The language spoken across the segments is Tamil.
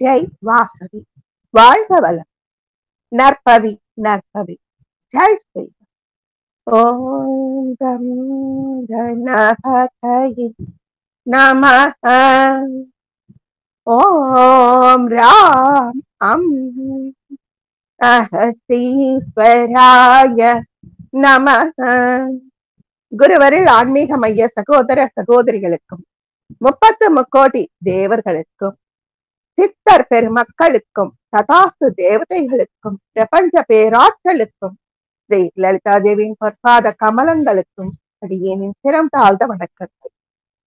ஜெய் வாசவி. வாழ்க வளம். நற்பவி நற்பவி. ஜெய் ஸ்ரீ. ஓம் கம் கணபதயே நமஹ. ஓம் ராம் அஹஸ்தீஸ்வராய நமஹ. குருவரில் ஆன்மீக மைய சகோதர சகோதரிகளுக்கும் 30 தேவர்களுக்கும் சித்தர் பெருமக்களுக்கும் ததாசு தேவதைகளுக்கும் பிரபஞ்ச பேராற்றலுக்கும் ஸ்ரீ லலிதா தேவியின் பொற்பாத கமலங்களுக்கும் அடியேனின் சிரம் தாழ்ந்த வணக்கங்கள்.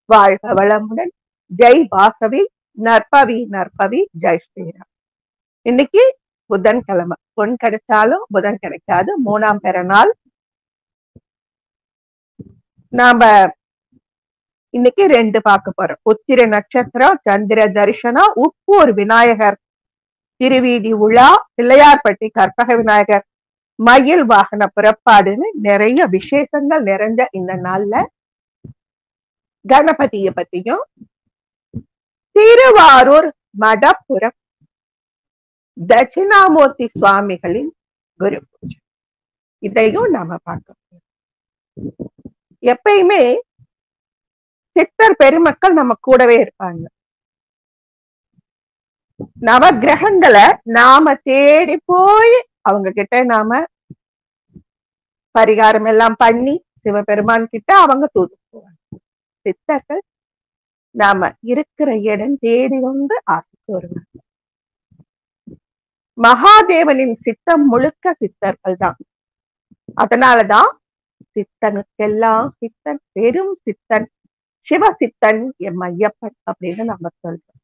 வாழ்க வளமுடன். ஜெய் வாசவி. நற்பவி நற்பவி. ஜெய் ஸ்ரீராம். இன்னைக்கு புதன்கிழமை. பொன் கிடைச்சாலும் புதன் கிடைக்காது. 3ஆம் பிறநாள். நாம இன்னைக்கு 2 பார்க்க போறோம். உத்திர நட்சத்திரம், சந்திர தரிசனம், உப்பூர் விநாயகர் திருவீதி உலா, பிள்ளையார்பட்டி கற்பக விநாயகர் மயில் வாகன புறப்பாடுன்னு நிறைய விசேஷங்கள் நிறைஞ்ச இந்த நாள்ல கணபதிய பத்தியும் திருவாரூர் மடப்புறம் தட்சிணாமூர்த்தி சுவாமிகளின் குரு பூஜை இதையும் நாம பார்க்க. எப்பயுமே சித்தர் பெருமக்கள் நம்ம கூடவே இருப்பாங்க. நவ கிரகங்களை நாம தேடி போய் அவங்க கிட்ட நாம பரிகாரம் எல்லாம் பண்ணி சிவபெருமான் கிட்ட அவங்க தூது போவாங்க. சித்தர்கள் நாம இருக்கிற இடம் தேடி வந்து ஆசித்து வருவாங்க. மகாதேவனின் சித்தம் முழுக்க சித்தர்கள் தான். அதனாலதான் சித்தனுக்கெல்லாம் சித்தன், பெரும் சித்தன், சிவசித்தன் எம் ஐயப்பன் அப்படின்னு நம்ம சொல்றோம்.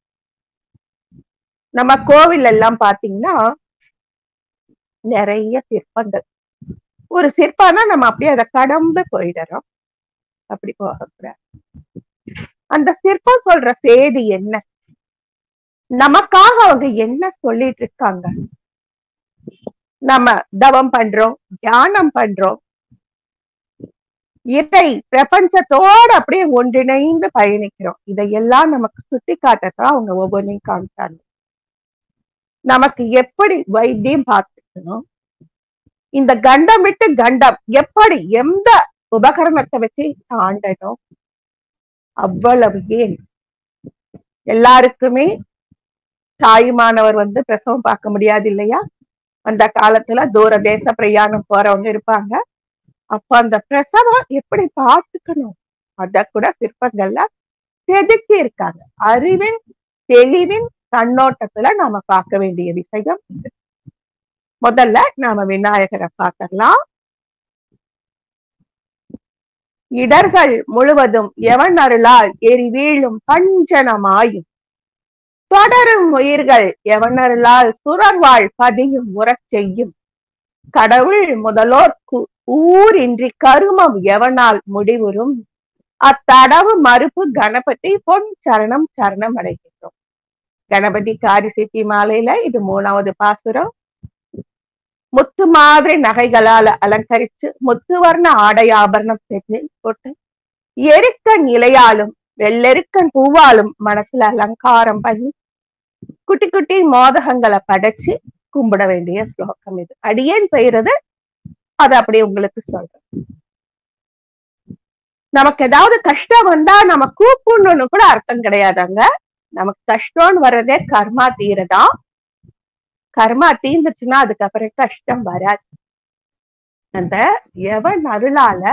நம்ம கோவில் எல்லாம் பாத்தீங்கன்னா நிறைய சிற்பங்கள். ஒரு சிற்பம்னா நம்ம அப்படியே அதை கடந்து போயிடுறோம். அப்படி போகக்கூடாது. அந்த சிற்பம் சொல்ற செய்தி என்ன, நமக்காக அவங்க என்ன சொல்லிட்டு இருக்காங்க. நம்ம தவம் பண்றோம், தியானம் பண்றோம், இதை பிரபஞ்சத்தோடு அப்படியே ஒன்றிணைந்து பயணிக்கிறோம். இதையெல்லாம் நமக்கு சுட்டி காட்டத்தான் அவங்க ஒவ்வொன்றையும் காமிச்சாங்க. நமக்கு எப்படி வைத்தியம் பார்த்துக்கணும், இந்த கண்டம் விட்டு கண்டம் எப்படி எந்த உபகரணத்தை வச்சு தாண்டணும், அவ்வளவு ஏன் எல்லாருக்குமே தாயுமானவர் பிரசவம் பார்க்க முடியாது இல்லையா. அந்த காலத்துல தூர தேச பிரயாணம் போறவங்க இருப்பாங்க. அப்ப அந்த பிரசவம் எப்படி பார்த்துக்கணும் அத கூட சிற்பங்கள்ல செதுக்கி இருக்காங்க. அறிவின் தெளிவின் கண்ணோட்டத்துல நாம பார்க்க வேண்டிய விஷயம் இது. முதல்ல நாம விநாயகரை பார்க்கலாம். இடர்கள் முழுவதும் எவன் அருளால் எரி வீழும் பஞ்சனமாயும் தொடரும் உயிர்கள் எவன் அருளால் சுரர்வாழ் பதியும் உறச் செய்யும் கடவுள் முதலோர் ஊரின்றி கருமம் எவனால் முடிவுறும் அத்தடவு மறுப்பு கணபதி பொன் சரணம் சரணம் அடைகின்றோம். கணபதி காரிசித்தி மாலையில இது 3வது பாசுரம். முத்து மாதிரி நகைகளால அலங்கரிச்சு முத்து வர்ண ஆடை ஆபரணம் செஞ்சு போட்டு எருக்கன் இலையாலும் வெள்ளெருக்கன் பூவாலும் மனசுல அலங்காரம் பண்ணி குட்டி குட்டி மோதகங்களை படைச்சு கும்பிட வேண்டிய ஸ்லோகம் இது. அடியேன் செய்யறது அது அப்படி உங்களுக்கு சொல்றேன். நமக்கு ஏதாவது கஷ்டம் வந்தா நம்ம கூப்பிடணும்னு கூட அர்த்தம் கிடையாதாங்க. நமக்கு கஷ்டம்னு வர்றதே கர்மா தீரதான். கர்மா தீர்ந்துச்சுன்னா அதுக்கப்புறம் கஷ்டம் வராது. அந்த எவன் அருளால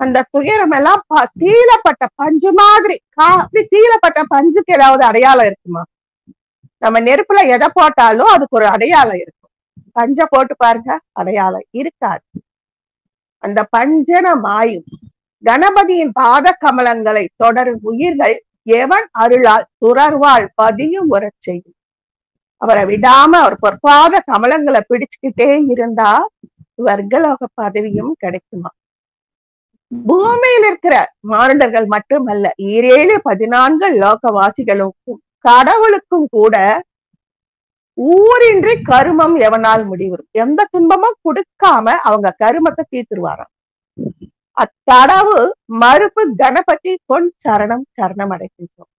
அந்த துயரம் எல்லாம் தீலப்பட்ட பஞ்சு மாதிரி. தீலப்பட்ட பஞ்சுக்கு ஏதாவது அடையாளம் இருக்குமா? நம்ம நெருப்புல எதை போட்டாலும் அதுக்கு ஒரு அடையாளம் இருக்கும். பஞ்ச போட்டு பாருங்க, அடையாளம் இருக்காது. அந்த பஞ்சன மாயும் கணபதியின் பாத கமலங்களை தொடரும் உயிர்கள் எவன் அருளால் துறர்வாள் பதியும் உறச் செய்யும். அவரை விடாம அவர் பொற்பாத கமலங்களை பிடிச்சுக்கிட்டே இருந்தா வர்க்கலோக பதவியும் கிடைக்குமா. பூமியில் இருக்கிற மானுடர்கள் மட்டுமல்ல, 14 லோகவாசிகளுக்கும் கடவுளுக்கும் கூட ஊரின்றி கருமம் எவனால் முடிவரும். எந்த துன்பமும் கொடுக்காம அவங்க கருமத்தை தீர்த்துருவாராம். அத்தடவு மறுப்பு கணபதி பொன் சரணம் சரணம் அடைக்கின்றோம்.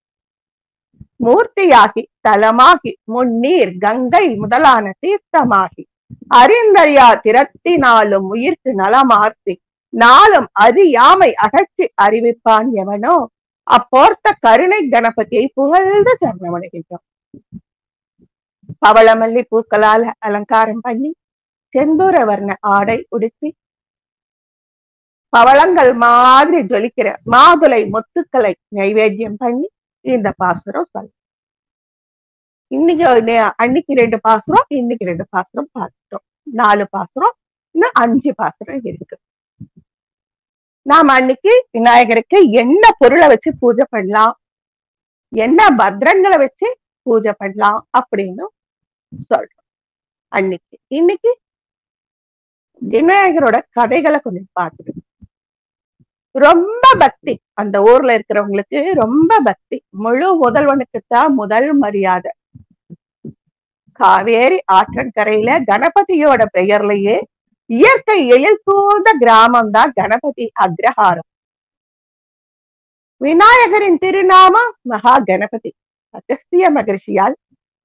மூர்த்தியாகி தலமாகி முன்னீர் கங்கை முதலான தீர்த்தமாகி அறிந்தறியா திறத்தினாலும் உயிர்க்கு நலமார்த்தி நாளும் அறியாமை அகற்றி அறிவிப்பான் எவனோ அப்போர்த்த கருணை கணபதியை புகழ்ந்து சரணமடைகின்றோம். பவளமல்லி பூக்களால் அலங்காரம் பண்ணி செந்தூர வர்ண ஆடை உடுத்தி பவளங்கள் மாதிரி ஜொலிக்கிற மாதுளை முத்துக்களை நைவேத்தியம் பண்ணி இந்த பாசுரம் சொல்ல. இன்னைக்கு அன்னைக்கு 2 பாசுரம், இன்னைக்கு 2 பாசுரம் பார்த்துட்டோம். 4 பாசுரம், இன்னும் 5 பாசுரம் இருக்கு. நாம அன்னைக்கு விநாயகருக்கு என்ன பொருளை வச்சு பூஜை பண்ணலாம், என்ன பத்திரங்களை வச்சு பூஜை பண்ணலாம் அப்படின்னு சொல்றோம் அன்னைக்கு. இன்னைக்கு விநாயகரோட கதைகளை கொஞ்சம் பார்த்துட்டு, ரொம்ப பக்தி அந்த ஊர்ல இருக்கிறவங்களுக்கு, ரொம்ப பக்தி. முழு முதல்வனுக்குத்தான் முதல் மரியாதை. காவேரி ஆற்றங்கரையில கணபதியோட பெயர்லயே இயற்கை எழில் சூழ்ந்த கிராமம் தான் கணபதி அக்ரஹாரம். விநாயகரின் திருநாமம் மகா கணபதி. அகஸ்திய மகர்ஷியால்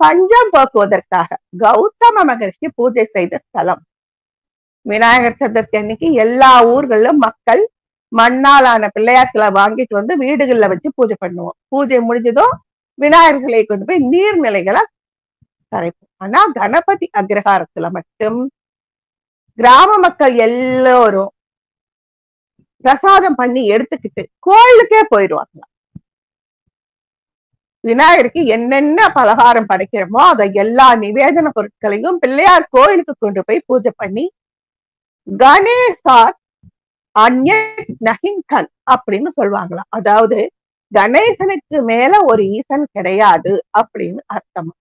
பஞ்சம் போக்குவதற்காக கௌதம மகர்ஷி பூஜை செய்த ஸ்தலம். விநாயகர் சதுர்த்தி அன்னைக்கு எல்லா ஊர்களிலும் மக்கள் மண்ணாலான பிள்ளையார் சிலை வாங்கிட்டு வந்து வீடுகள்ல வச்சு பூஜை பண்ணுவோம். பூஜை முடிஞ்சதும் விநாயகர் சிலையை கொண்டு போய் நீர்நிலைகளை கரைப்போம். ஆனா கணபதி அக்ரஹாரத்துல மட்டும் கிராம மக்கள் எல்லோரும் பிரசாதம் பண்ணி எடுத்துக்கிட்டு கோயிலுக்கே போயிடுவாங்க. விநாயகருக்கு என்னென்ன பலகாரம் படைக்கிறோமோ அதை எல்லா நிவேதன பொருட்களையும் பிள்ளையார் கோயிலுக்கு கொண்டு போய் பூஜை பண்ணி கணேசார் நஹிங்கன் அப்படின்னு சொல்லுவாங்களாம். அதாவது கணேசனுக்கு மேல ஒரு ஈசன் கிடையாது அப்படின்னு அர்த்தம்.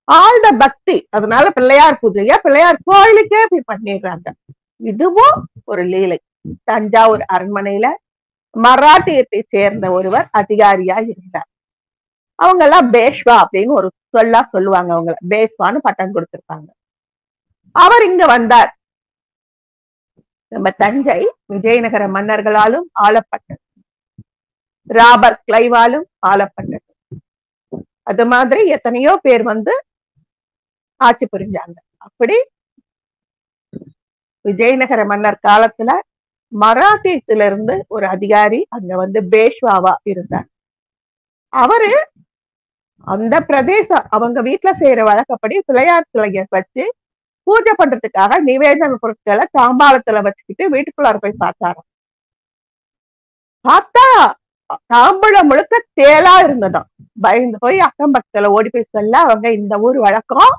ஆழ்ந்த பக்தி, அதனால பிள்ளையார் பூஜைய பிள்ளையார் கோயிலுக்கே போய் பண்ணிடுறாங்க. இதுவும் ஒரு லீலை. தஞ்சாவூர் அரண்மனையில மராட்டியத்தை சேர்ந்த ஒருவர் அதிகாரியா இருந்தார். அவங்க எல்லாம் பேஷ்வா அப்படின்னு ஒரு சொல்லுவாங்க. அவங்கள பேஷ்வான்னு பட்டம் கொடுத்திருப்பாங்க. அவர் இங்க வந்தார். நம்ம தஞ்சை விஜயநகர மன்னர்களாலும் ஆளப்பட்டது, ராபர்ட் கிளைவாலும் ஆளப்பட்டது. அது மாதிரி எத்தனையோ பேர் வந்து ஆட்சி புரிஞ்சாங்க. அப்படி விஜயநகர மன்னர் காலத்துல மராட்டியத்திலிருந்து ஒரு அதிகாரி அங்க வந்து பேஷ்வாவா இருந்தார். அவரு அந்த பிரதேசம் அவங்க வீட்டுல செய்யற வழக்கப்படி பிள்ளையார் சிலையை வச்சு பூஜை பண்றதுக்காக நிவேதன பொருட்களை தாம்பாளத்துல வச்சுக்கிட்டு வீட்டுக்குள்ளார போய் பார்த்தாராம். பார்த்தா தாம்பூலம் முழுக்க தேலா இருந்ததாம். பயந்து போய் அக்கம் பக்கத்துல ஓடி போய் சொல்ல, அவங்க இந்த ஊர் வழக்கம்,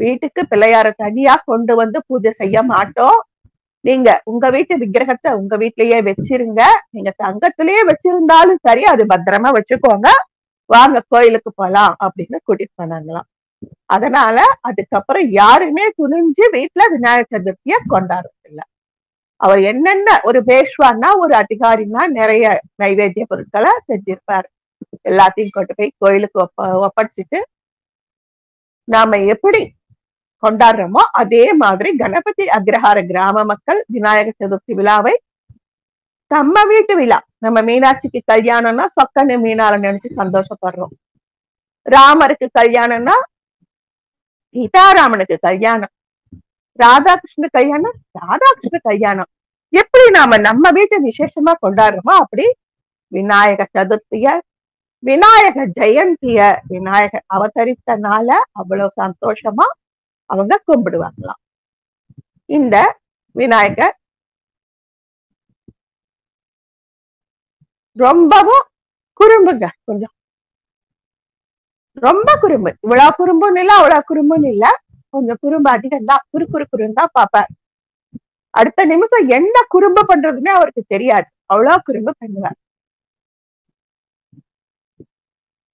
வீட்டுக்கு பிள்ளையார தனியா கொண்டு வந்து பூஜை செய்ய மாட்டோம், நீங்க உங்க வீட்டு விக்கிரகத்தை உங்க வீட்லயே வச்சிருங்க, நீங்க தங்கத்திலேயே வச்சிருந்தாலும் சரி அது பத்திரமா வச்சுக்கோங்க, வாங்க கோயிலுக்கு போலாம் அப்படின்னு கூட்டிட்டு போனாங்களாம். அதனால அதுக்கப்புறம் யாருமே துணிஞ்சு வீட்டுல விநாயகர் சதுர்த்திய கொண்டாடுறது இல்ல. அவர் என்னென்ன ஒரு பேஷ்வான்னா ஒரு அதிகாரின்னா நிறைய நைவேத்திய பொருட்களை செஞ்சிருப்பாரு. எல்லாத்தையும் கொண்டு போய் கோயிலுக்கு ஒப்படைச்சிட்டு நாம எப்படி கொண்டாடுறோமோ அதே மாதிரி கணபதி அக்ரஹார கிராம மக்கள் விநாயகர் சதுர்த்தி விழாவை நம்ம வீட்டு விழா. நம்ம மீனாட்சிக்கு கல்யாணம்னா சொக்கன்னு மீனால நினைச்சு சந்தோஷப்படுறோம். ராமருக்கு கல்யாணம்னா சீதாராமனுக்கு கல்யாணம், ராதாகிருஷ்ண கல்யாணம் ராதாகிருஷ்ண கல்யாணம். எப்படி நாம நம்ம வீட்டை விசேஷமா கொண்டாடுறோமோ அப்படி விநாயக சதுர்த்திய, விநாயக ஜெயந்திய, விநாயகர் அவதரித்த நாள அவ்வளவு சந்தோஷமா அவங்க கும்பிடுவாங்களாம். இந்த விநாயகர் ரொம்பவும் குறும்புங்க, கொஞ்சம் ரொம்ப குறும்பு. இவ்வளவு குறும்புன்னு இல்ல அவ்வளவு குறும்புன்னு இல்ல, கொஞ்சம் குறும்பு அதிகம் தான். குறுக்குறுன்னு தான் பாப்பார். அடுத்த நிமிஷம் என்ன குறும்பு பண்றதுன்னே அவருக்கு தெரியாது, அவ்வளவு குறும்பு பண்ணுவார்.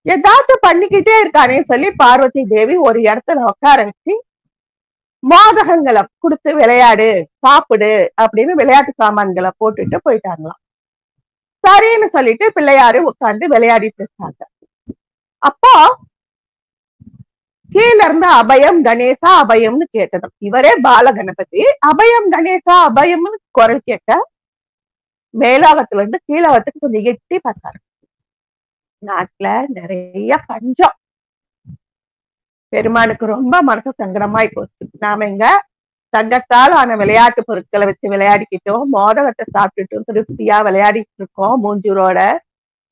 ஏதாச்சும் பண்ணிக்கிட்டே இருக்கானே சொல்லி பார்வதி தேவி ஒரு இடத்துல உட்கார வச்சு மோதகங்களை கொடுத்து விளையாடு சாப்பிடு அப்படின்னு விளையாட்டு சாமான்களை போட்டுட்டு போயிட்டாங்களாம். சரின்னு சொல்லிட்டு பிள்ளையாரு உட்கார்ந்து விளையாடிட்டு இருக்காங்க. அப்போ கீழ இருந்து அபயம் கணேசா அபயம்னு கேட்டதும், இவரே பால கணபதி, அபயம் கணேசா அபயம்னு குரல் கேட்க மேலாகத்துல இருந்து கீழாகத்துக்கு கொஞ்சம் எட்டி பார்த்தாரு. நாட்டுல நிறைய பஞ்சம். பெருமானுக்கு ரொம்ப மனசு சங்கடமாய் போச்சு. நாம இங்க தங்கத்தால் ஆன விளையாட்டு பொருட்களை வச்சு விளையாடிக்கிட்டோம், மோதகத்தை சாப்பிட்டுட்டும் திருப்தியா விளையாடிட்டு இருக்கோம் மூஞ்சூரோட.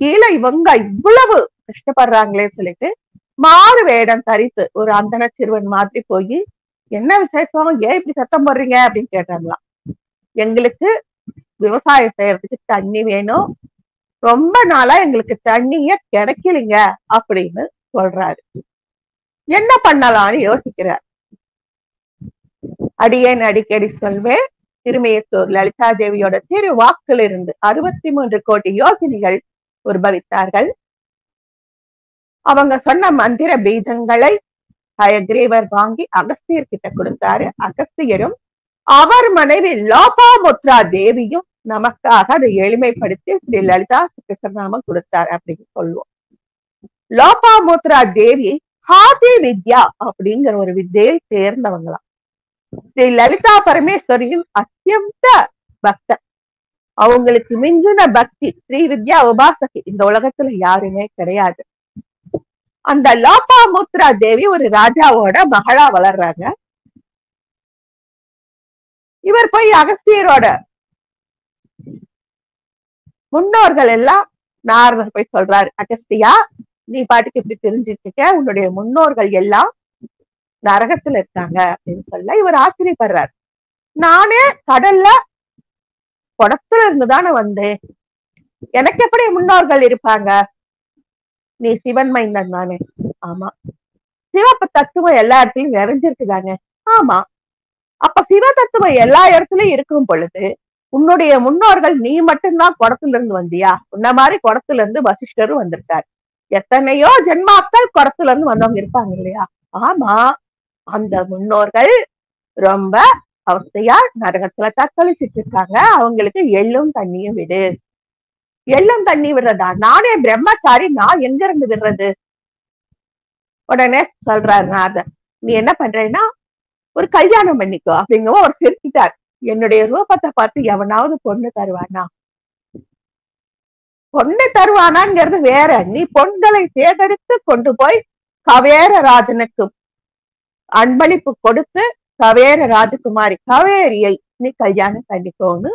கீழே இவங்க இவ்வளவு கஷ்டப்படுறாங்களே சொல்லிட்டு மாறு வேடம் தரித்து ஒரு அந்தன சிறுவன் மாதிரி போய், என்ன விசேஷம், ஏன் இப்படி சத்தம் போடுறீங்க அப்படின்னு கேட்டாங்களாம். எங்களுக்கு விவசாயம் செய்யறதுக்கு தண்ணி வேணும், ரொம்ப நாளா எங்களுக்கு தண்ணிய கிடைக்கலைங்க அப்படின்னு சொல்றாரு. என்ன பண்ணலாம்னு யோசிக்கிறார். அடியேன் அடிக்கடி சொல்வேன், திருமையத்தூர் லலிதா தேவியோட திரு வாக்கில் இருந்து 63 கோடி யோகினிகள் உற்பவித்தார்கள். அவங்க சொன்ன மந்திர பீஜங்களை ஹயக்ரீவர் வாங்கி அகஸ்தியர் கிட்ட கொடுத்தாரு. அகஸ்தியரும் அவர் மனைவி லோபாமுத்ரா தேவியும் நமக்காக அதை எளிமைப்படுத்தி ஸ்ரீ லலிதா சகஸ்ரநாமம் கொடுத்தார் அப்படின்னு சொல்லுவோம். லோபாமுத்ரா தேவி ஹாதி வித்யா அப்படிங்கிற ஒரு வித்தையை தேர்ந்தவங்களாம். ஸ்ரீ லலிதா பரமேஸ்வரியின் அத்தியந்த பக்தர். அவங்களுக்கு மிஞ்சின பக்தி ஸ்ரீ வித்யா உபாசகி இந்த உலகத்துல யாருமே கிடையாது. அந்த லோபாமுத்ரா தேவி ஒரு ராஜாவோட மகளா வளர்றாங்க. இவர் போய் அகஸ்தியரோட முன்னோர்கள் எல்லாம் நாரதர் போய் சொல்றாரு, அகஸ்தியா நீ பாட்டுக்கு இப்படி தெரிஞ்சிட்டு இருக்க, உன்னுடைய முன்னோர்கள் எல்லாம் நரகத்துல இருக்காங்க அப்படின்னு சொல்ல இவர் ஆச்சரியப்படுறாரு. நானே கடல்ல குடத்துல இருந்துதானே வந்தேன், எனக்கு எப்படி முன்னோர்கள் இருப்பாங்க? நீ சிவன் மைந்தன் தானே? ஆமா. சிவப்பு தத்துவம் எல்லா இடத்துலயும் நிறைஞ்சிருக்குதானே? ஆமா. அப்ப சிவ தத்துவம் எல்லா இடத்துலயும் இருக்கும் பொழுது உன்னுடைய முன்னோர்கள் நீ மட்டும்தான் குடத்துல இருந்து வந்தியா? உன்ன மாதிரி குடத்துல இருந்து வசிஷ்டரும் வந்திருக்காரு. எத்தனையோ ஜென்மாக்கள் குடத்துல இருந்து வந்தவங்க இருப்பாங்க இல்லையா? ஆமா. அந்த முன்னோர்கள் ரொம்ப அவஸ்தையா நரகத்துல தத்தளிச்சுட்டு இருக்காங்க, அவங்களுக்கு எள்ளும் தண்ணியும் விடு. எள்ளும் தண்ணி விடுறதா? நானே பிரம்மச்சாரி, நான் எங்க இருந்து விடுறது? உடனே சொல்றாரு நாரதர், நீ என்ன பண்றேன்னா ஒரு கல்யாணம் பண்ணிக்கோ அப்படிங்கவோ அவர் சிரிச்சிட்டார். என்னுடைய ரூபத்தை பார்த்து எவனாவது பொண்ணு தருவானா? பொண்ணு தருவானாங்கிறது வேற. நீ பொண்களை சேகரித்து கொண்டு போய் கவேர ராஜனுக்கு அன்பளிப்பு கொடுத்து கவேர ராஜகுமாரி கவேரியை நீ கல்யாணம் பண்ணிக்கோன்னு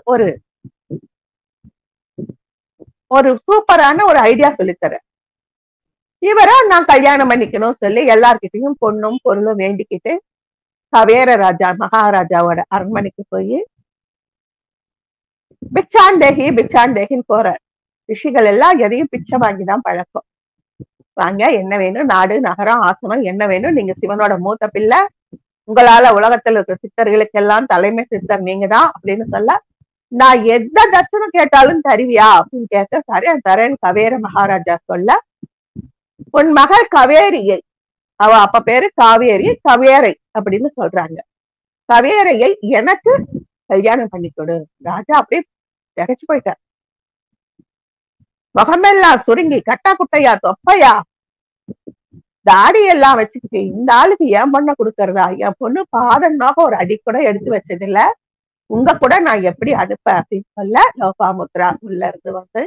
ஒரு சூப்பரான ஒரு ஐடியா சொல்லித்தர. இவரா நான் கல்யாணம் பண்ணிக்கணும் சொல்லி எல்லார்கிட்டையும் பொண்ணும் பொருளும் வேண்டிக்கிட்டு கவேர ராஜா மகாராஜாவோட அரண்மனைக்கு போய் பிச்சாண்டேகின்னு போறார். ரிஷிகள் எல்லாம் எதையும் பிச்சை வாங்கிதான் பழக்கம். வாங்க, என்ன வேணும், நாடு நகரம் ஆசனம் என்ன வேணும், நீங்க சிவனோட மூத்த பிள்ளை, உங்களால உலகத்துல இருக்க சித்தர்களுக்கு எல்லாம் தலைமை சித்தர் நீங்க தான் அப்படின்னு சொல்ல, நான் எந்த தட்சணம் கேட்டாலும் தருவியா அப்படின்னு கேட்க, சரி தரேன் கவேர மகாராஜா சொல்ல, உன் மகள் கவேரியை, அவ அப்ப பேரு காவேரி, கவேரை அப்படின்னு சொல்றாங்க, கவேரையை எனக்கு கல்யாணம் பண்ணி கொடு. ராஜா அப்படியே திகைச்சு போயிட்டார். முகமெல்லாம் சுருங்கி கட்டா குட்டையா தொப்பையா தாடி எல்லாம் வச்சுக்கிட்டு இந்த ஆளுக்கு என் பொண்ணை கொடுக்கறதா? என் பொண்ணு பாதனாக ஒரு அடி கூட எடுத்து வச்சதில்ல, உங்க கூட நான் எப்படி அனுப்ப அப்படின்னு சொல்ல, லோபாமுத்ரா உள்ள இருந்து வந்து,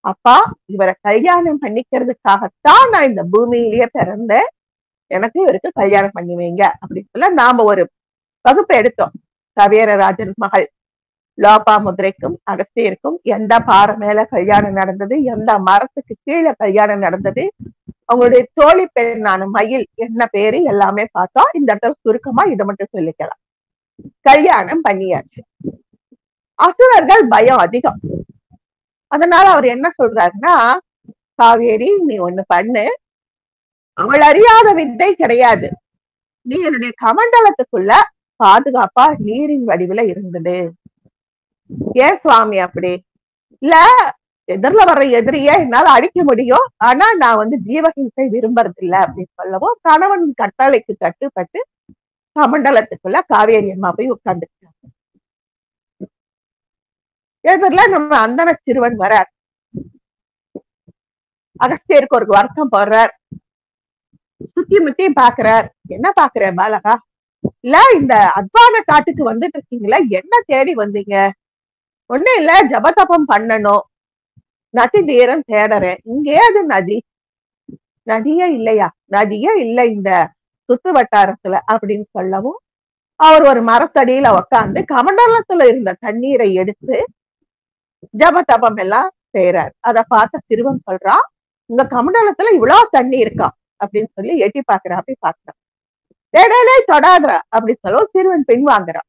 அப்பா இவரை கல்யாணம் பண்ணிக்கிறதுக்காகத்தான் நான் இந்த பூமியிலேயே பிறந்தேன், எனக்கு இவருக்கு கல்யாணம் பண்ணி வைங்க அப்படின்னு சொல்ல நாம ஒரு வகுப்பு எடுத்தோம். கவேரராஜன் மகள் லோபாமுத்ரைக்கும் அகஸ்தியருக்கும் எந்த பாறை மேல கல்யாணம் நடந்தது, எந்த மரத்துக்கு கீழே கல்யாணம் நடந்தது, அவங்களுடைய தோழி பெண்ணான மயில் என்ன பேரு எல்லாமே பார்த்தோம். இந்த இடத்துல சுருக்கமா இதை மட்டும் சொல்லிக்கலாம். கல்யாணம் பண்ணியாச்சு. அசுரர்கள் பயம் அதிகம். அதனால அவர் என்ன சொல்றாருன்னா, காவேரி நீ ஒண்ணு பண்ணு, அவள் அறியாத வித்தை கிடையாது, நீ என்னுடைய கமண்டலத்துக்குள்ள பாதுகாப்பா நீரின் வடிவுல இருந்தது. ஏன் சுவாமி அப்படி? இல்ல, எதிரில வர்ற எதிரிய என்னால அடிக்க முடியும், ஆனா நான் ஜீவஹிம்சை விரும்புறது இல்ல அப்படின்னு சொல்லவும், கணவன் கட்டளைக்கு கட்டுப்பட்டு கமண்டலத்துக்குள்ள காவேரி அம்மா போய் உட்கார்ந்துட்டாங்க. எதிரில நம்ம அந்தன சிறுவன் வரார். அகஸ்தியருக்கு ஒரு வருத்தம் போடுறார். சுத்தி முத்தி பாக்குறார். என்ன பாக்குற பாலகா? இல்ல, இந்த அத்வான காட்டுக்கு வந்துட்டு இருக்கீங்களா, என்ன தேடி வந்தீங்க? ஒண்ணு இல்ல, ஜபதபம் பண்ணணும், நதி தீரம் தேடுறேன், இங்கே அது நதி, நதியே இல்லையா, நதியே இல்லை இந்த சுத்து வட்டாரத்துல அப்படின்னு சொல்லவும் அவர் ஒரு மரத்தடியில உட்காந்து கமண்டலத்துல இருந்த தண்ணீரை எடுத்து ஜப தபம் எல்லாம் செய்யறாரு. அதை பார்த்த சிறுவன் சொல்றான், உங்க கமண்டலத்துல இவ்வளவு தண்ணி இருக்கா அப்படின்னு சொல்லி எட்டி பாக்குறா. அப்படி பாக்குறான், தொடாதுரா அப்படின்னு சொல்ல சிறுவன் பின்வாங்குறான்.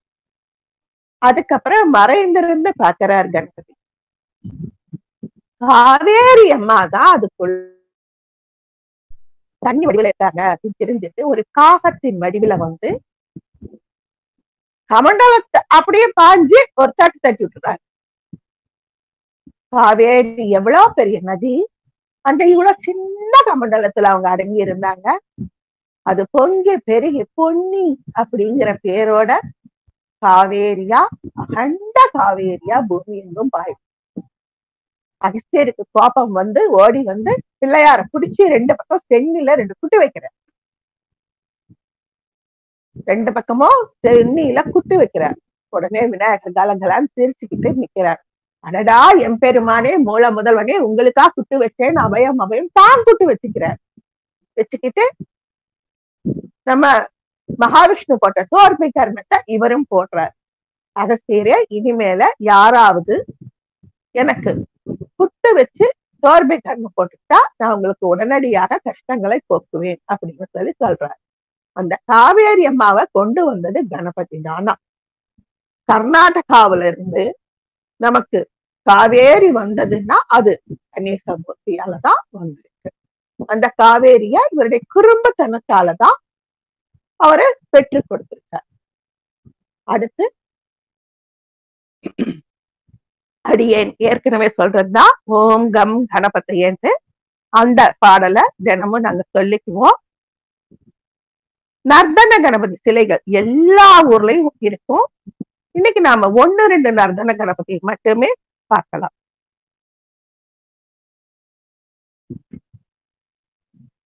அதுக்கப்புறம் மறைந்திருந்து பாக்குறார் கணபதி. காவேரி அம்மா தான் அதுக்குள்ள தண்ணி வடிவில இருக்காங்க அப்படின்னு தெரிஞ்சுட்டு ஒரு காகத்தின் வடிவில வந்து கமண்டலத்தை அப்படியே பாஞ்சு ஒரு தட்டு தட்டி விட்டுறாரு. காவேரி எவ்வளவு பெரிய நதி, அந்த இவ்வளவு சின்ன கமண்டலத்துல அவங்க அடங்கி இருந்தாங்க. அது பொங்கி பெருகி பொன்னி அப்படிங்கிற பேரோட காவேரியா, அகண்ட காவேரியா பூமி எங்கும் பாய். அகஸ்தியருக்கு கோபம் வந்து ஓடி வந்து பிள்ளையார பிடிச்சி ரெண்டு பக்கம் சென்னில ரெண்டு குட்டு வைக்கிறார். ரெண்டு பக்கமும் சென்னியில குட்டு வைக்கிறார். உடனே விநாயகர் கலங்கலான்னு சிரிச்சுக்கிட்டு நிக்கிறார். அடடா எம்பெருமானே மூல முதல்வனே, உங்களுக்கா குட்டு வச்சேன், அபயம் அபயம் தான் குட்டு வச்சுக்கிறார். வச்சுக்கிட்டு நம்ம மகாவிஷ்ணு போட்ட தோற்பை கர்மத்தை இவரும் போடுறார். அகஸ்தியரே, இனிமேல யாராவது எனக்கு குட்டு வச்சு தோற்பை கர்மம் போட்டுட்டா நான் உங்களுக்கு உடனடியாக கஷ்டங்களை போக்குவேன் அப்படின்னு சொல்லி சொல்றாரு. அந்த காவேரி அம்மாவை கொண்டு வந்தது கணபதி தானா. கர்நாடகாவில இருந்து நமக்கு காவேரி வந்ததுன்னா அது கணேசமூர்த்தியாலதான் வந்திருக்கு. அந்த காவேரிய இவருடைய குறும்புத்தனத்தாலதான் அவரை பெற்றுக் கொடுத்திருக்கார். அடுத்து அடியேன் ஏற்கனவே சொல்றதுதான் ஓம் கம் கணபதியேன்னு. அந்த பாடலை தினமும் நாங்க சொல்லிக்குவோம். நர்தன கணபதி சிலைகள் எல்லா ஊர்லயும் இருக்கும். இன்னைக்கு நாம 1-2 நர்தன கணபதி மட்டுமே பார்க்கலாம்.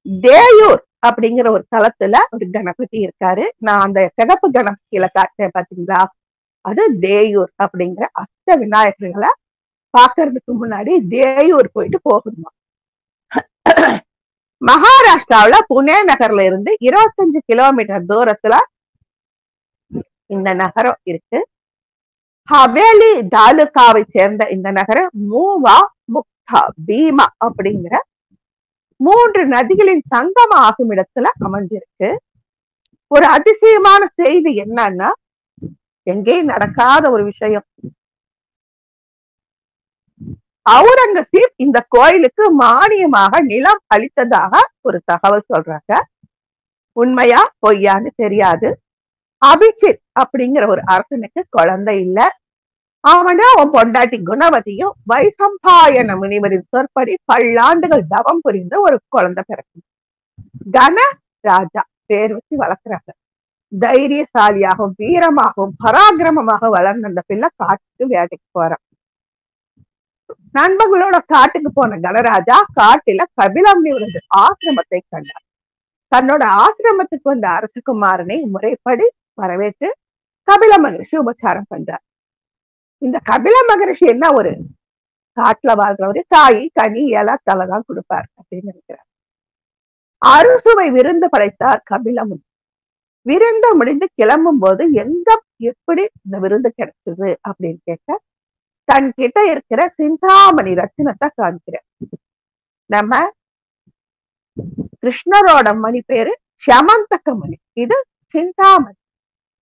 தேயூர் அப்படிங்கிற ஒரு தலத்துல ஒரு கணபதி இருக்காரு. நான் அந்த சிகப்பு கணபதியில காட்டேன் பாத்தீங்களா, அது தேயூர் அப்படிங்கிற அஷ்ட விநாயகர்களை பாக்குறதுக்கு முன்னாடி தேயூர் போயிட்டு போகணுமா. மகாராஷ்டிராவில புனே நகர்ல இருந்து 25 கிலோமீட்டர் தூரத்துல இந்த நகரம் இருக்கு. ஹவேலி தாலுகாவை சேர்ந்த இந்த நகரம் மூவா, முக்தா, பீமா அப்படிங்கிற 3 நதிகளின் சங்கமம் ஆகும் இடத்துல அமைஞ்சிருக்கு. ஒரு அதிசயமான செய்தி என்னன்னா, எங்கேயும் நடக்காத ஒரு விஷயம். அவுரங்கசீப் இந்த கோயிலுக்கு மானியமாக நிலம் அளித்ததாக ஒரு தகவல் சொல்றாங்க. உண்மையா பொய்யான்னு தெரியாது. அபிஜித் அப்படிங்கிற ஒரு அரசனுக்கு குழந்தை இல்ல. அவனா அவன் பொண்டாட்டி குணவதியும் வைசம்பாயன முனிவரின் சொற்படி பல்லாண்டுகள் தவம் புரிந்து ஒரு குழந்தை பிறக்கும். கன ராஜா பேர் வச்சு வளர்க்குறாங்க. தைரியசாலியாகவும் வீரமாகவும் பராக்கிரமமாக வளர்ந்த அந்த பிள்ளை காட்டுக்கு வேட்டைக்கு போறான். நண்பர்களோட காட்டுக்கு போன கனராஜா காட்டுல கபிலமுனிவரது ஆசிரமத்தை கண்டார். தன்னோட ஆசிரமத்துக்கு வந்த அரசகுமாரனை முறைப்படி வரவேற்று கபில மகரிஷி உபச்சாரம் பண்றார். இந்த கபில மகரிஷி என்ன ஒரு காட்டுல வாழ்றவரு, காய் கனி இலை தலைதான் கொடுப்பார் அப்படின்னு நினைக்கிறார். அறுசுவை விருந்து படைத்தார் கபிலமுனி. விருந்து முடிந்து கிளம்பும் போது எங்க எப்படி இந்த விருந்து கிடைச்சது அப்படின்னு கேட்க, தன் கிட்ட இருக்கிற சிந்தாமணி ரத்தினத்தை காண்கிறார். நம்ம கிருஷ்ணரோட மணி பேரு சமந்தக மணி, இது சிந்தாமணி.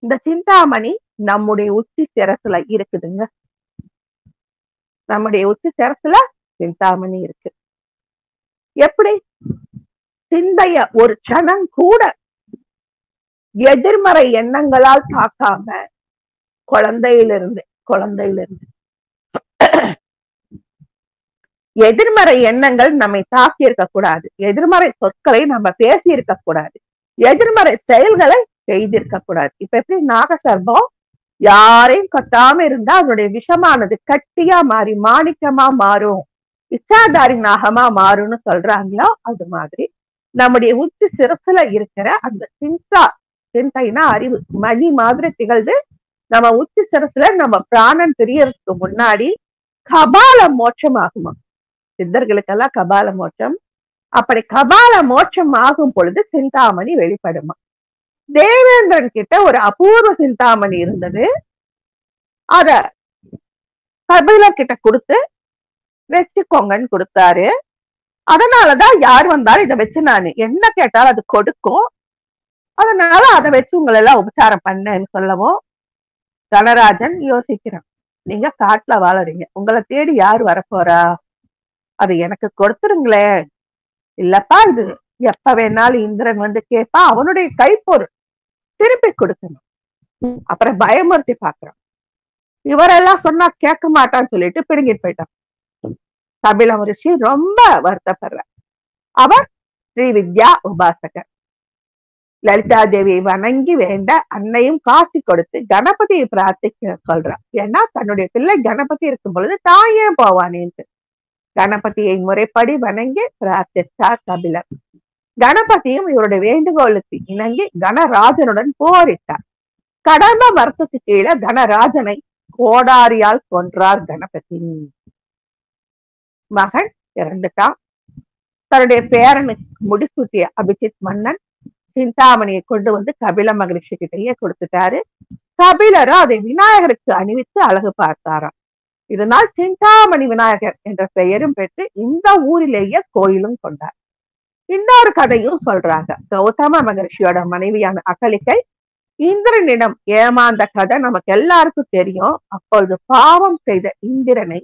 இந்த சிந்தாமணி நம்முடைய உச்சி சிரசுல இருக்குதுங்க. நம்முடைய உச்சி சிரசுல சிந்தாமணி இருக்கு. எப்படி சிந்தைய ஒரு சனம் கூட எதிர்மறை எண்ணங்களால் தாக்காம குழந்தையிலிருந்து எதிர்மறை எண்ணங்கள் நம்மை தாக்கி இருக்க கூடாது. எதிர்மறை சொற்களை நம்ம பேசி இருக்க கூடாது. எதிர்மறை செயல்களை செய்திருக்க கூடாது. இப்ப எப்படி நாகசர்பம் யாரையும் கொத்தாம இருந்தா அதனுடைய விஷமானது கட்டியா மாறி மாணிக்கமா மாறும், இச்சாதாரி நாகமா மாறும்னு சொல்றாங்களோ, அது மாதிரி நம்முடைய உச்சி சிரசுல இருக்கிற அந்த சிந்தைனா அறிவு மணி மாதிரி திகழ்ந்து நம்ம உச்சி சிரசுல நம்ம பிராணன் தெரியறதுக்கு முன்னாடி கபால மோட்சம் ஆகுமா. சித்தர்களுக்கெல்லாம் கபால மோட்சம். அப்படி கபால மோட்சம் ஆகும் பொழுது சிந்தாமணி வெளிப்படுமா. தேவேந்திரன் கிட்ட ஒரு அபூர்வ சிந்தாமணி இருந்தது. அத கபிலர் கிட்ட கொடுத்து வச்சுக்கோங்கன்னு கொடுத்தாரு. அதனாலதான் யார் வந்தாலும் இதை வச்சு நான் என்ன கேட்டாலும் அது கொடுக்கும். அதனால அதை வச்சு உங்களை எல்லாம் உபச்சாரம் பண்ணேன்னு சொல்லவும் கனராஜன் யோசிக்கிறான். நீங்க காட்டுல வாழறீங்க, உங்களை தேடி யார் வரப்போறா, அது எனக்கு கொடுத்துருங்களே. இல்லப்பா, இது எப்ப வேணாலும் இந்திரன் வந்து கேட்பா, அவனுடைய கைப்பொருள் திருப்பி கொடுக்கணும். அப்புறம் பயமுறுத்தி பாக்குறான். இவரெல்லாம் சொன்னா கேட்க மாட்டான்னு சொல்லிட்டு பிடுங்கிட்டு போயிட்டான். கபில மகரிஷி ரொம்ப வருத்தப்படுற. அவர் ஸ்ரீ வித்யா உபாசகர். லலிதா தேவியை வணங்கி வேண்ட அன்னையும் காட்சி கொடுத்து கணபதியை பிரார்த்திக்க சொல்றான். ஏன்னா தன்னுடைய பிள்ளை கணபதி இருக்கும் பொழுது தான் ஏன் போவானேன்ட்டு கணபதியை முறைப்படி வணங்கி பிரார்த்தித்தார் கபிலர். கணபதியும் இவருடைய வேண்டுகோளுக்கு இணங்கி கணராஜனுடன் போரிட்டார். கடம்ப மரத்துக்கு கீழே கணராஜனை கோடாரியால் கொன்றார் கணபதி. மகன் இறந்துட்டான். தன்னுடைய பேரனுக்கு முடிசூட்டிய அபிஜித் மன்னன் சிந்தாமணியை கொண்டு வந்து கபில மகரிஷி கிட்டேயே கொடுத்துட்டாரு. கபிலரும் அதை விநாயகருக்கு அணிவித்து அழகு பார்த்தாராம். இதனால் சிந்தாமணி விநாயகர் என்ற பெயரும் பெற்று இந்த ஊரிலேயே கோயிலும் கொண்டார். இன்னொரு கதையும் சொல்றாங்க. கௌதம மகரிஷியோட மனைவியான அகலிகை இந்திரனிடம் ஏமாந்த கதை நமக்கு எல்லாருக்கும் தெரியும். அப்பொழுது பாவம் செய்த இந்திரனை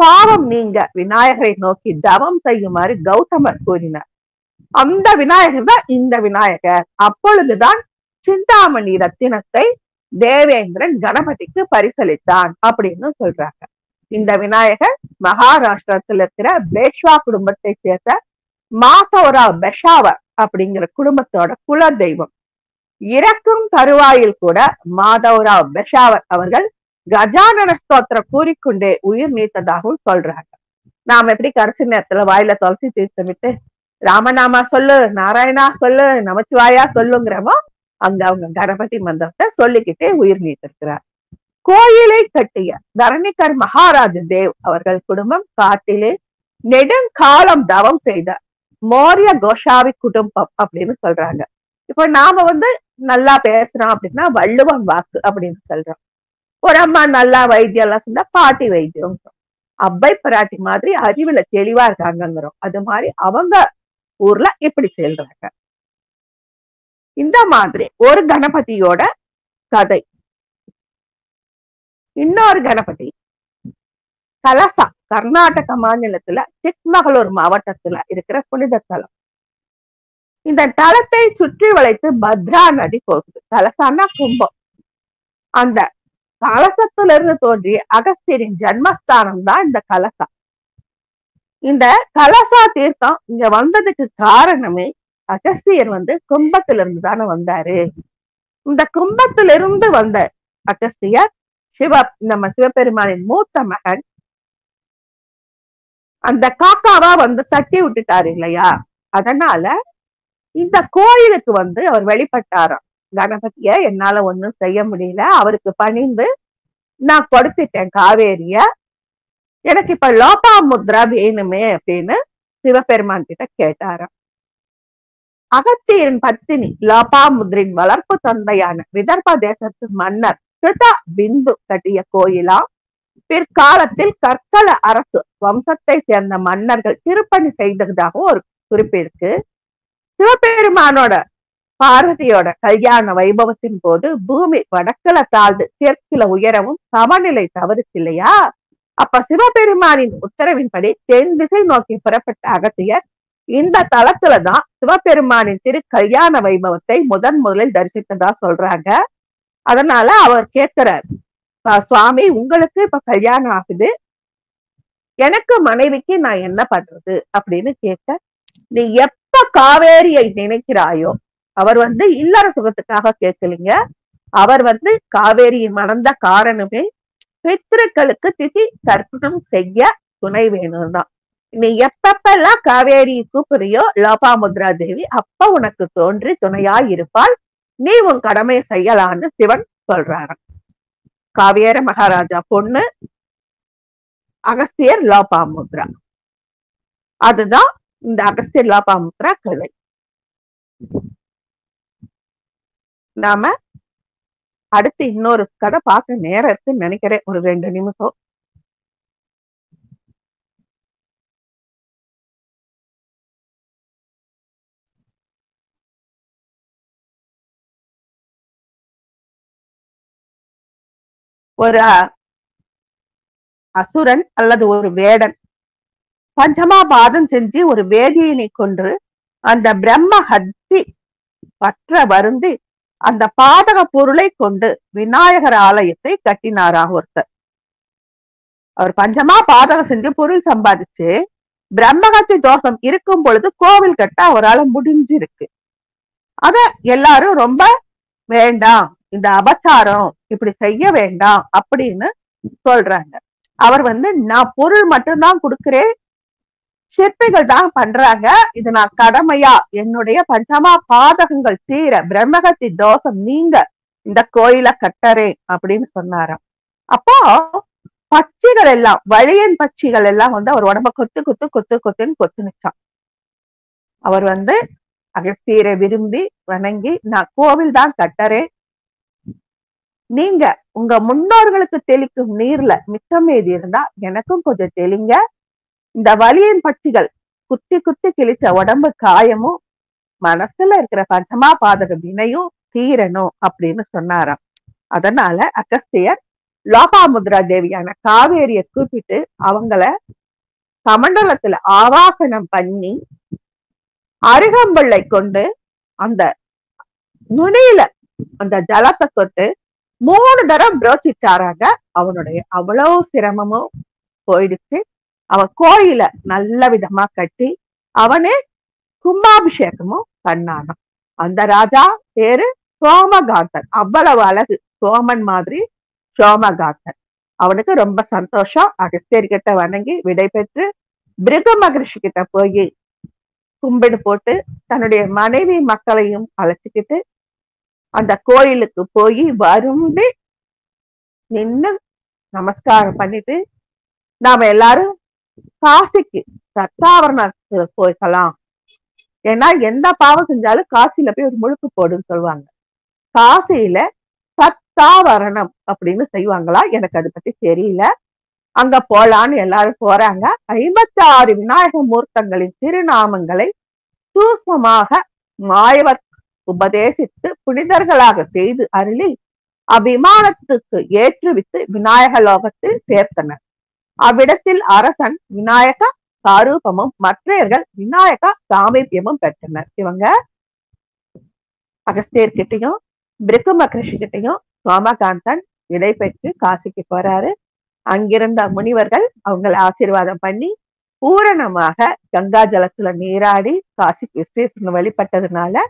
பாவம் நீங்க விநாயகரை நோக்கி தவம் செய்யுமாறு கௌதமர் கூறினார். அந்த விநாயகர் தான் இந்த விநாயகர். அப்பொழுதுதான் சிந்தாமணி ரத்தினத்தை தேவேந்திரன் கணபதிக்கு பரிசளித்தான் அப்படின்னு சொல்றாங்க. இந்த விநாயகர் மகாராஷ்டிரத்தில் இருக்கிற பேஷ்வா குடும்பத்தை சேர்ந்த மாதவராவ் பெஷாவர் அப்படிங்கிற குடும்பத்தோட குல தெய்வம். இறக்கும் தருவாயில் கூட மாதவராவ் பெஷாவர் அவர்கள் கஜானன ஸ்தோத்திரம் கூறிக்கொண்டே உயிர் நீத்ததாகவும் சொல்றாங்க. நாம எப்படி கடைசி நேரத்துல வாயில துளசி தீர்த்தம் விட்டு ராமநாமா சொல்லு, நாராயணா சொல்லு, நமச்சிவாயா சொல்லுங்கிறவோ அங்க அவங்க கணபதி மந்திரத்தை சொல்லிக்கிட்டே உயிர் நீத்திருக்கிறார். கோயிலை கட்டிய தரணிகர் மகாராஜ தேவ் அவர்கள் குடும்பம் காட்டிலே நெடுங்காலம் தவம் செய்த மௌரிய கோஷாவி குடும்பம் அப்படின்னு சொல்றாங்க. இப்ப நாம நல்லா பேசுறோம் அப்படின்னா வள்ளுவன் வாக்கு அப்படின்னு சொல்றோம். ஒரு அம்மா நல்லா வைத்தியம் எல்லாம் சொன்னா பாட்டி வைத்தியம். அப்பை பிராட்டி மாதிரி அறிவுல தெளிவா இருக்காங்கிறோம். அது மாதிரி அவங்க ஊர்ல இப்படி சொல்றாங்க. இந்த மாதிரி ஒரு கணபதியோட கதை. இன்னொரு கணபதி கலசா கர்நாடக மாநிலத்துல சிக்மகளூர் மாவட்டத்துல இருக்கிற புனித தலம். இந்த தலத்தை சுற்றி வளைத்து பத்ரா நதி போகுது. கலசானா கும்பம். அந்த கலசத்திலிருந்து தோன்றிய அகஸ்தியரின் ஜன்மஸ்தானம் தான் இந்த கலசா. இந்த கலசா தீர்த்தம் இங்க வந்ததுக்கு காரணமே அகஸ்தியர் கும்பத்திலிருந்து தானே வந்தாரு. இந்த கும்பத்திலிருந்து வந்த அகஸ்தியர் நம்ம சிவபெருமானின் மூத்த மகன். அந்த காக்காவா தட்டி விட்டுட்டாரு இல்லையா, அதனால இந்த கோயிலுக்கு அவர் வெளிப்பட்டாராம். கணபதிய என்னால ஒண்ணும் செய்ய முடியல, அவருக்கு பணிந்து நான் கொடுத்துட்டேன் காவேரிய, எனக்கு இப்ப லோபாமுத்ரா வேணுமே அப்படின்னு சிவபெருமான் கிட்ட கேட்டாராம். அகத்தியரின் பத்தினி லோபாமுத்ரின் வளர்ப்பு தந்தையான விதர்ப தேசத்து மன்னர் கிருதா பிந்து கட்டிய கோயிலா. பிற்காலத்தில் கற்கள அரசு வம்சத்தை சேர்ந்த மன்னர்கள் திருப்பணி செய்ததாகவும் ஒரு குறிப்பு இருக்கு. சிவபெருமானோட பார்வதியோட கல்யாண வைபவத்தின் போது பூமி வடக்குல தாழ்ந்து தெற்குல உயரவும் சமநிலை தவறுச்சு இல்லையா. அப்ப சிவபெருமானின் உத்தரவின்படி தென் திசை நோக்கி புறப்பட்ட அகத்தியர் இந்த தலத்துலதான் சிவபெருமானின் திரு கல்யாண வைபவத்தை முதலில் தரிசித்ததா சொல்றாங்க. அதனால அவர் கேட்கிறார், சுவாமி உங்களுக்கு இப்ப கல்யாணம் ஆகுது, எனக்கு மனைவிக்கு நான் என்ன பண்றது அப்படின்னு கேட்க, நீ எப்ப காவேரியை நினைக்கிறாயோ, அவர் இல்லற சுகத்துக்காக கேட்கலீங்க, அவர் காவேரியை மணந்த காரணமே பித்ருக்களுக்கு திதி தர்ப்பணம் செய்ய துணை வேணும்தான். நீ எப்பப்பெல்லாம் காவேரியை கூப்பிடுறியோ லோபாமுத்ரா தேவி அப்ப உனக்கு தோன்றி துணையா இருப்பாள், நீ உன் கடமையை செய்யலான்னு சிவன் சொல்றாராம். காவேர மகாராஜா பொண்ணு, அகஸ்தியர் லோபாமுத்ரா. அதுதான் இந்த அகஸ்திய லோபாமுத்ரா கதை. நாம அடுத்து இன்னொரு கதை பார்க்க நேரம் இருக்குன்னு நினைக்கிறேன். ஒரு 2 நிமிஷம். ஒரு அசுரன் அல்லது ஒரு வேடன் பஞ்சமாபாதம் செஞ்சு ஒரு வேதியினை கொன்று அந்த பிரம்ம ஹத்தி பற்ற வருந்தி அந்த பாதக பொருளை கொண்டு விநாயகர் ஆலயத்தை கட்டினாராக ஒருத்தர். அவர் பஞ்சமா பாதகம் செஞ்சு பொருள் சம்பாதிச்சு பிரம்மஹத்தி தோஷம் இருக்கும் பொழுது கோவில் கட்ட அவரால் முடிஞ்சிருக்கு. அத எல்லாரும் ரொம்ப வேண்டாம், இந்த அபச்சாரம் இப்படி செய்ய வேண்டாம் அப்படின்னு சொல்றாங்க. அவர் நான் பொருள் மட்டும்தான் கொடுக்கிறேன், சிற்பிகள் தான் பண்றாங்க, இது நான் கடமையா என்னுடைய பஞ்சமா பாதகங்கள் தீர பிரம்மஹத்தி தோஷம் நீங்க இந்த கோயிலை கட்டறேன் அப்படின்னு சொன்னாராம். அப்போ பட்சிகள் எல்லாம், வழியன் பட்சிகள் எல்லாம் அவர் உடம்ப கொத்து கொத்து கொத்து கொத்துன்னு கொத்துனுச்சான். அவர் அகஸ்தியரை விரும்பி வணங்கி, நான் கோவில் தான் கட்டறேன், நீங்க உங்க முன்னோர்களுக்கு தெளிக்கும் நீர்ல மிச்சம் மீதி இருந்தா எனக்கும் கொஞ்சம் தெளிங்க, இந்த வலியின் பட்சிகள் குத்தி குத்தி கிழிச்ச உடம்பு காயமும் மனசுல இருக்கிற பஞ்சமா பாதக வினையும் தீரணும் அப்படின்னு சொன்னாராம். அதனால அகஸ்தியர் லோபாமுத்ரா தேவியான காவேரியை கூப்பிட்டு அவங்கள கமண்டலத்துல ஆவாகனம் பண்ணி அருகம்புல்லை கொண்டு அந்த நுனியில அந்த ஜலத்தை தொட்டு 3 தரம் புரோச்சிச்சாராங்க. அவனுடைய அவ்வளவு சிரமமும் போயிடுச்சு. அவன் கோயில நல்ல விதமா கட்டி அவனே கும்பாபிஷேகமும் பண்ணானாம். அந்த ராஜா பேரு சோமகாந்தன். அவ்வளவு அழகு, சோமன் மாதிரி சோமகாந்தன். அவனுக்கு ரொம்ப சந்தோஷம். அகஸ்தியர்கிட்ட வணங்கி விடை பெற்று பிருகு மகரிஷி கிட்ட போய் கும்பிடு போட்டு தன்னுடைய மனைவி மக்களையும் அழைச்சிக்கிட்டு அந்த கோயிலுக்கு போய் வரும்பி நின்று நமஸ்காரம் பண்ணிட்டு நாம எல்லாரும் காசிக்கு சத்தாவரணத்துக்கு போய்க்கலாம். ஏன்னா எந்த பாவம் செஞ்சாலும் காசியில போய் ஒரு முழுக்கு போடுன்னு சொல்லுவாங்க. காசியில சத்தாவரணம் அப்படின்னு செய்வாங்களா, எனக்கு அதை பத்தி தெரியல. அங்க போலான்னு எல்லாரும் போறாங்க. 56 விநாயக மூர்த்தங்களின் திருநாமங்களை சூக்ஷ்மமாக மாயவர் உபதேசித்து புனிதர்களாக செய்து அருளி அவ்விமானத்துக்கு ஏற்றுவித்து விநாயக லோகத்தில் சேர்த்தனர். அவ்விடத்தில் அரசன் விநாயக சாரூபமும் மற்றையர்கள் விநாயக சாமீபியமும் பெற்றனர். இவங்க அகஸ்தியர்கிட்டையும் பிருகு மகரிஷி கிட்டையும் சோமகாந்தன் விடை பெற்று காசிக்கு போறாரு. அங்கிருந்த முனிவர்கள் அவங்களை ஆசீர்வாதம் பண்ணி பூரணமாக கங்கா ஜலத்துல நீராடி காசிக்கு விஸ்வேஸ்வரன் வழிபட்டதுனால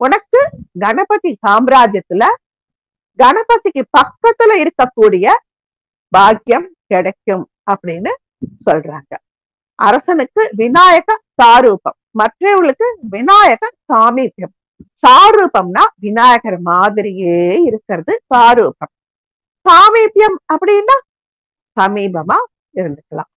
உனக்கு கணபதி சாம்ராஜ்யத்துல கணபதிக்கு பக்கத்துல இருக்கக்கூடிய பாக்கியம் கிடைக்கும் அப்படின்னு சொல்றாங்க. அரசனுக்கு விநாயக சாரூபம், மற்றவர்களுக்கு விநாயக சாமீபியம். சாரூபம்னா விநாயகர் மாதிரியே இருக்கிறது சாரூபம். சாமீபியம் அப்படின்னா சமீபமா இருந்துக்கலாம்.